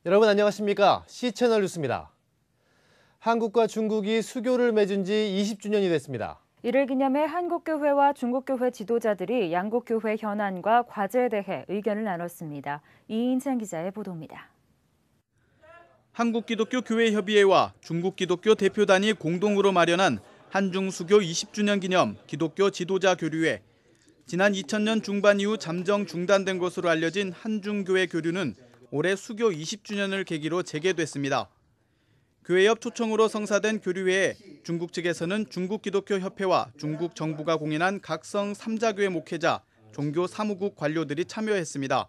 여러분 안녕하십니까? C채널 뉴스입니다. 한국과 중국이 수교를 맺은 지 20주년이 됐습니다. 이를 기념해 한국교회와 중국교회 지도자들이 양국 교회 현안과 과제에 대해 의견을 나눴습니다. 이인찬 기자의 보도입니다. 한국기독교교회협의회와 중국기독교 대표단이 공동으로 마련한 한중수교 20주년 기념 기독교 지도자 교류회. 지난 2000년 중반 이후 잠정 중단된 것으로 알려진 한중교회 교류는 올해 수교 20주년을 계기로 재개됐습니다. 교회협 초청으로 성사된 교류회에 중국 측에서는 중국기독교협회와 중국 정부가 공인한 각성 3자교회 목회자, 종교 사무국 관료들이 참여했습니다.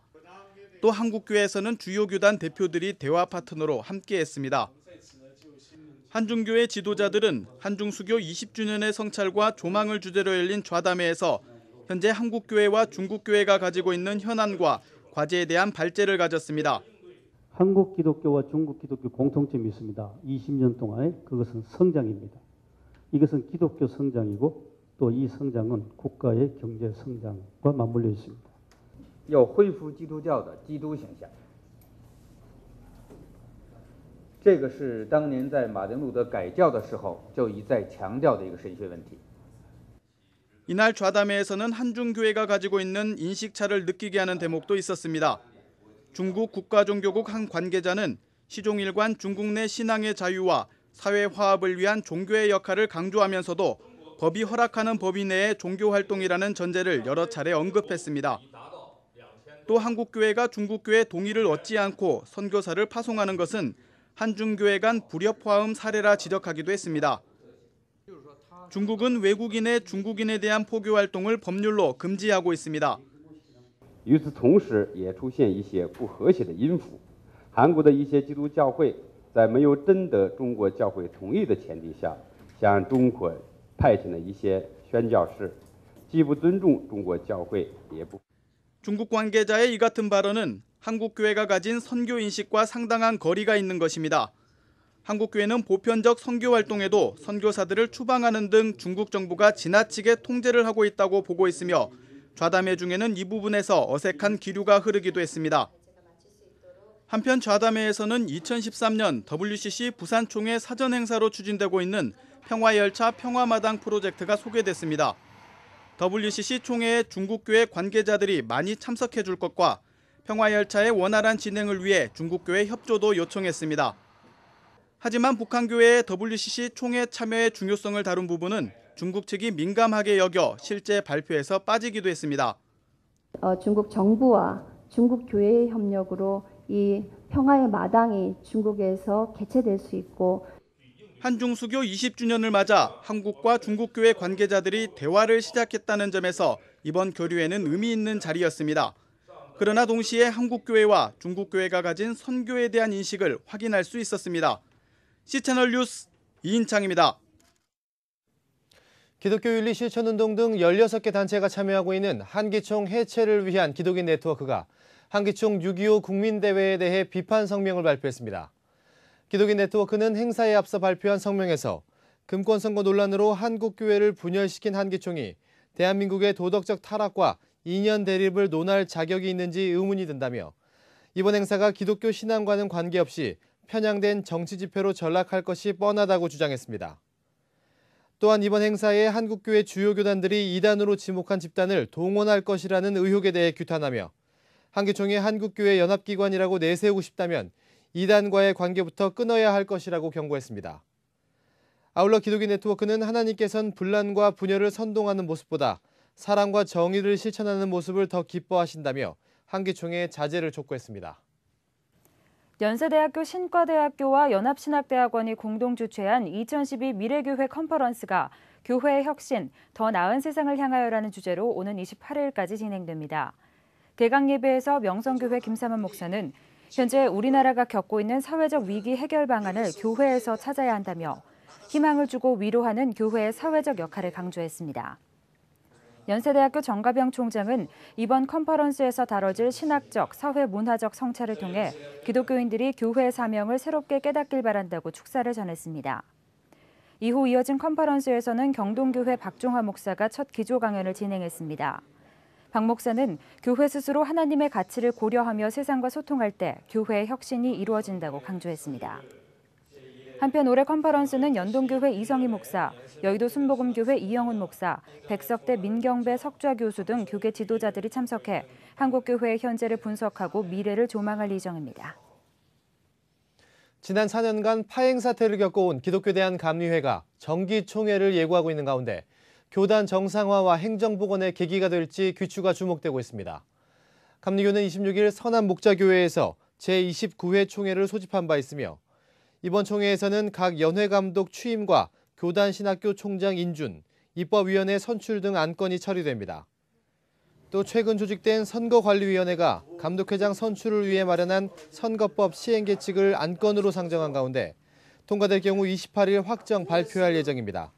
또 한국교회에서는 주요 교단 대표들이 대화 파트너로 함께했습니다. 한중교회 지도자들은 한중수교 20주년의 성찰과 조망을 주제로 열린 좌담회에서 현재 한국교회와 중국교회가 가지고 있는 현안과 과제에 대한 발제를 가졌습니다. 한국 기독교와 중국 기독교 공통점이 있습니다. 20년 동안의 그것은 성장입니다. 이것은 기독교 성장이고 또 이 성장은 국가의 경제 성장과 맞물려 있습니다. 要恢复基督教的基督形象，这个是当年在马丁路德改教的时候就一再强调的一个神学问题。 이날 좌담회에서는 한중교회가 가지고 있는 인식차를 느끼게 하는 대목도 있었습니다. 중국 국가종교국 한 관계자는 시종일관 중국 내 신앙의 자유와 사회 화합을 위한 종교의 역할을 강조하면서도 법이 허락하는 범위 내의 종교활동이라는 전제를 여러 차례 언급했습니다. 또 한국교회가 중국교회 동의를 얻지 않고 선교사를 파송하는 것은 한중교회 간 불협화음 사례라 지적하기도 했습니다. 중국은 외국인의 중국인에 대한 포교 활동을 법률로 금지하고 있습니다. 与此同时，也出现一些不和谐的音符。韩国的一些基督教会在没有征得中国教会同意的前提下，向中国派遣了一些宣教士，既不尊重中国教会，也不。 중국 관계자의 이 같은 발언은 한국교회가 가진 선교 인식과 상당한 거리가 있는 것입니다. 한국교회는 보편적 선교 활동에도 선교사들을 추방하는 등 중국 정부가 지나치게 통제를 하고 있다고 보고 있으며 좌담회 중에는 이 부분에서 어색한 기류가 흐르기도 했습니다. 한편 좌담회에서는 2013년 WCC 부산총회 사전행사로 추진되고 있는 평화열차 평화마당 프로젝트가 소개됐습니다. WCC 총회에 중국교회 관계자들이 많이 참석해 줄 것과 평화열차의 원활한 진행을 위해 중국교회 협조도 요청했습니다. 하지만 북한교회의 WCC 총회 참여의 중요성을 다룬 부분은 중국 측이 민감하게 여겨 실제 발표에서 빠지기도 했습니다. 중국 정부와 중국 교회의 협력으로 이 평화의 마당이 중국에서 개최될 수 있고 한중수교 20주년을 맞아 한국과 중국교회 관계자들이 대화를 시작했다는 점에서 이번 교류회는 의미 있는 자리였습니다. 그러나 동시에 한국교회와 중국교회가 가진 선교에 대한 인식을 확인할 수 있었습니다. C채널 뉴스 이인창입니다. 기독교 윤리 실천운동 등 16개 단체가 참여하고 있는 한기총 해체를 위한 기독인 네트워크가 한기총 6.25 국민대회에 대해 비판 성명을 발표했습니다. 기독인 네트워크는 행사에 앞서 발표한 성명에서 금권 선거 논란으로 한국교회를 분열시킨 한기총이 대한민국의 도덕적 타락과 이념 대립을 논할 자격이 있는지 의문이 든다며 이번 행사가 기독교 신앙과는 관계없이 편향된 정치 지표로 전락할 것이 뻔하다고 주장했습니다. 또한 이번 행사에 한국교회 주요 교단들이 이단으로 지목한 집단을 동원할 것이라는 의혹에 대해 규탄하며 한기총이 한국교회 연합기관이라고 내세우고 싶다면 이단과의 관계부터 끊어야 할 것이라고 경고했습니다. 아울러 기독인 네트워크는 하나님께선 분란과 분열을 선동하는 모습보다 사랑과 정의를 실천하는 모습을 더 기뻐하신다며 한기총의 자제를 촉구했습니다. 연세대학교 신과대학교와 연합신학대학원이 공동 주최한 2012 미래교회 컨퍼런스가 교회의 혁신, 더 나은 세상을 향하여라는 주제로 오는 28일까지 진행됩니다. 개강 예배에서 명성교회 김삼환 목사는 현재 우리나라가 겪고 있는 사회적 위기 해결 방안을 교회에서 찾아야 한다며 희망을 주고 위로하는 교회의 사회적 역할을 강조했습니다. 연세대학교 정가병 총장은 이번 컨퍼런스에서 다뤄질 신학적, 사회문화적 성찰을 통해 기독교인들이 교회의 사명을 새롭게 깨닫길 바란다고 축사를 전했습니다. 이후 이어진 컨퍼런스에서는 경동교회 박종화 목사가 첫 기조 강연을 진행했습니다. 박 목사는 교회 스스로 하나님의 가치를 고려하며 세상과 소통할 때 교회의 혁신이 이루어진다고 강조했습니다. 한편 올해 컨퍼런스는 연동교회 이성희 목사, 여의도 순복음교회 이영훈 목사, 백석대 민경배 석좌 교수 등 교계 지도자들이 참석해 한국교회의 현재를 분석하고 미래를 조망할 예정입니다. 지난 4년간 파행 사태를 겪어온 기독교 대한감리회가 정기총회를 예고하고 있는 가운데 교단 정상화와 행정복원의 계기가 될지 귀추가 주목되고 있습니다. 감리교는 26일 서남목자교회에서 제29회 총회를 소집한 바 있으며 이번 총회에서는 각 연회 감독 취임과 교단 신학교 총장 인준, 입법위원회 선출 등 안건이 처리됩니다. 또 최근 조직된 선거관리위원회가 감독회장 선출을 위해 마련한 선거법 시행계칙을 안건으로 상정한 가운데 통과될 경우 28일 확정 발표할 예정입니다.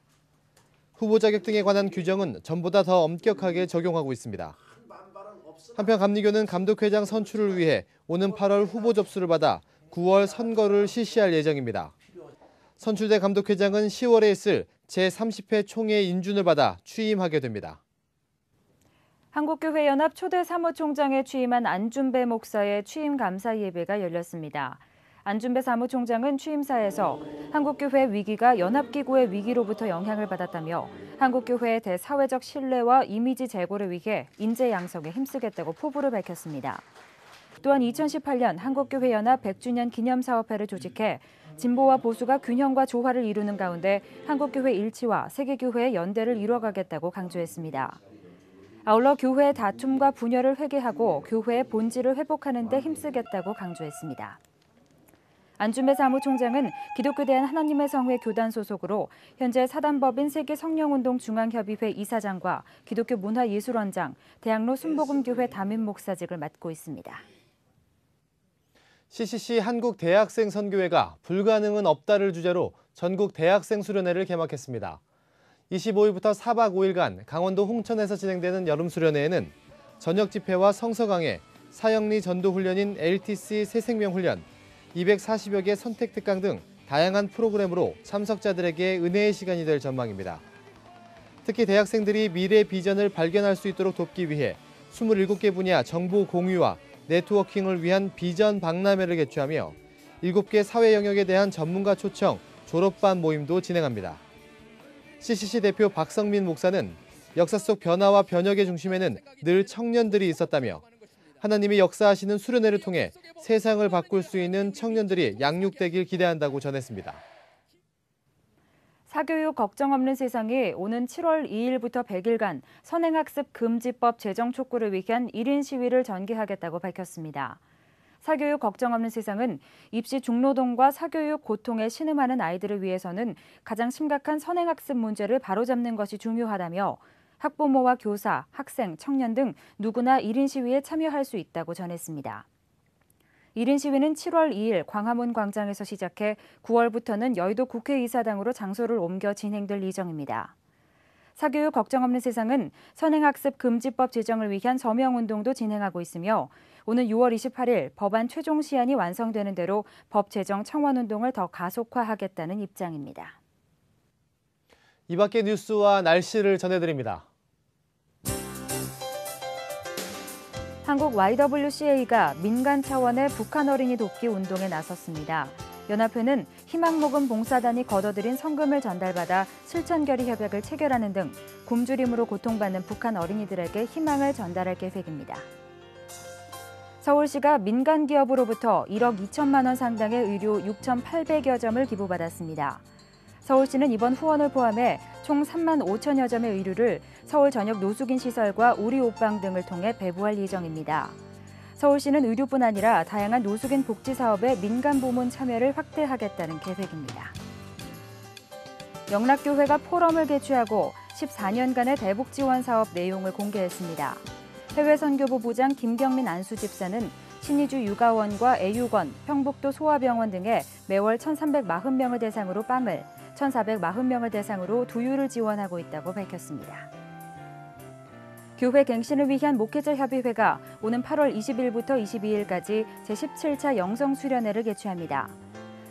후보 자격 등에 관한 규정은 전보다 더 엄격하게 적용하고 있습니다. 한편 감리교는 감독회장 선출을 위해 오는 8월 후보 접수를 받아 9월 선거를 실시할 예정입니다. 선출된 감독회장은 10월에 있을 제30회 총회 인준을 받아 취임하게 됩니다. 한국교회연합 초대 사무총장에 취임한 안준배 목사의 취임 감사 예배가 열렸습니다. 안준배 사무총장은 취임사에서 한국교회 위기가 연합기구의 위기로부터 영향을 받았다며 한국교회의 대사회적 신뢰와 이미지 제고를 위해 인재 양성에 힘쓰겠다고 포부를 밝혔습니다. 또한 2018년 한국교회연합 100주년 기념사업회를 조직해 진보와 보수가 균형과 조화를 이루는 가운데 한국교회 일치와 세계교회의 연대를 이뤄가겠다고 강조했습니다. 아울러 교회의 다툼과 분열을 회개하고 교회의 본질을 회복하는 데 힘쓰겠다고 강조했습니다. 안준배 사무총장은 기독교 대한 하나님의 성회 교단 소속으로 현재 사단법인 세계성령운동 중앙협의회 이사장과 기독교 문화예술원장, 대학로 순복음교회 담임 목사직을 맡고 있습니다. CCC 한국대학생 선교회가 불가능은 없다를 주제로 전국 대학생 수련회를 개막했습니다. 25일부터 4박 5일간 강원도 홍천에서 진행되는 여름 수련회에는 저녁 집회와 성서 강해, 사형리 전도 훈련인 LTC 새생명 훈련, 240여 개 선택 특강 등 다양한 프로그램으로 참석자들에게 은혜의 시간이 될 전망입니다. 특히 대학생들이 미래 비전을 발견할 수 있도록 돕기 위해 27개 분야 정보 공유와 네트워킹을 위한 비전 박람회를 개최하며 7개 사회 영역에 대한 전문가 초청 졸업반 모임도 진행합니다. CCC 대표 박성민 목사는 역사 속 변화와 변혁의 중심에는 늘 청년들이 있었다며 하나님이 역사하시는 수련회를 통해 세상을 바꿀 수 있는 청년들이 양육되길 기대한다고 전했습니다. 사교육 걱정 없는 세상이 오는 7월 2일부터 100일간 선행학습 금지법 제정 촉구를 위한 1인 시위를 전개하겠다고 밝혔습니다. 사교육 걱정 없는 세상은 입시 중노동과 사교육 고통에 신음하는 아이들을 위해서는 가장 심각한 선행학습 문제를 바로잡는 것이 중요하다며 학부모와 교사, 학생, 청년 등 누구나 1인 시위에 참여할 수 있다고 전했습니다. 1인 시위는 7월 2일 광화문 광장에서 시작해 9월부터는 여의도 국회의사당으로 장소를 옮겨 진행될 예정입니다. 사교육 걱정 없는 세상은 선행학습 금지법 제정을 위한 서명운동도 진행하고 있으며 오는 6월 28일 법안 최종 시안이 완성되는 대로 법 제정 청원운동을 더 가속화하겠다는 입장입니다. 이 밖의 뉴스와 날씨를 전해드립니다. 한국 YWCA가 민간 차원의 북한 어린이 돕기 운동에 나섰습니다. 연합회는 희망모금 봉사단이 거둬들인 성금을 전달받아 실천결의 협약을 체결하는 등 굶주림으로 고통받는 북한 어린이들에게 희망을 전달할 계획입니다. 서울시가 민간 기업으로부터 1억 2천만 원 상당의 의류 6,800여 점을 기부받았습니다. 서울시는 이번 후원을 포함해 총 3만 5천여 점의 의류를 서울 전역 노숙인 시설과 우리 옷방 등을 통해 배부할 예정입니다. 서울시는 의류뿐 아니라 다양한 노숙인 복지 사업에 민간 부문 참여를 확대하겠다는 계획입니다. 영락교회가 포럼을 개최하고 14년간의 대북 지원 사업 내용을 공개했습니다. 해외 선교부 부장 김경민 안수집사는 신의주 육아원과 애육원, 평북도 소아병원 등에 매월 1,340명을 대상으로 빵을, 1,440명을 대상으로 두유를 지원하고 있다고 밝혔습니다. 교회 갱신을 위한 목회자 협의회가 오는 8월 20일부터 22일까지 제17차 영성수련회를 개최합니다.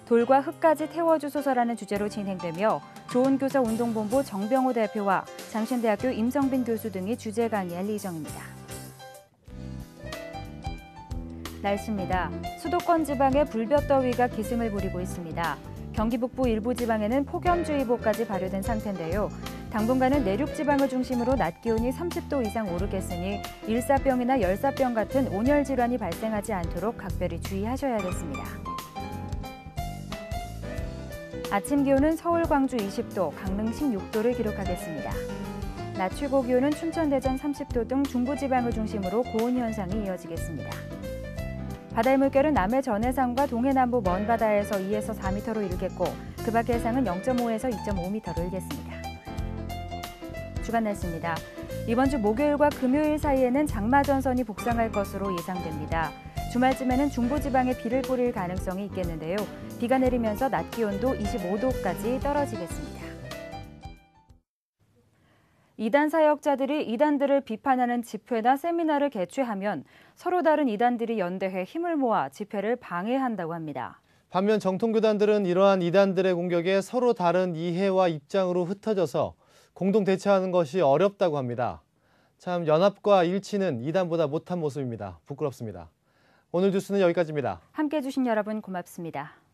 돌과 흙까지 태워주소서라는 주제로 진행되며 좋은교사 운동본부 정병호 대표와 장신대학교 임성빈 교수 등이 주제 강의할 예정입니다. 날씨입니다. 수도권 지방에 불볕더위가 기승을 부리고 있습니다. 경기 북부 일부 지방에는 폭염주의보까지 발효된 상태인데요. 당분간은 내륙 지방을 중심으로 낮 기온이 30도 이상 오르겠으니 일사병이나 열사병 같은 온열 질환이 발생하지 않도록 각별히 주의하셔야겠습니다. 아침 기온은 서울, 광주 20도, 강릉 16도를 기록하겠습니다. 낮 최고 기온은 춘천, 대전 30도 등 중부지방을 중심으로 고온 현상이 이어지겠습니다. 바다의 물결은 남해 전해상과 동해 남부 먼 바다에서 2에서 4m로 일겠고 그 밖의 해상은 0.5에서 2.5m로 일겠습니다. 주간 날씨입니다. 이번 주 목요일과 금요일 사이에는 장마 전선이 북상할 것으로 예상됩니다. 주말쯤에는 중부지방에 비를 뿌릴 가능성이 있겠는데요. 비가 내리면서 낮 기온도 25도까지 떨어지겠습니다. 이단 사역자들이 이단들을 비판하는 집회나 세미나를 개최하면 서로 다른 이단들이 연대해 힘을 모아 집회를 방해한다고 합니다. 반면 정통교단들은 이러한 이단들의 공격에 서로 다른 이해와 입장으로 흩어져서 공동 대처하는 것이 어렵다고 합니다. 참 연합과 일치는 이단보다 못한 모습입니다. 부끄럽습니다. 오늘 뉴스는 여기까지입니다. 함께해 주신 여러분 고맙습니다.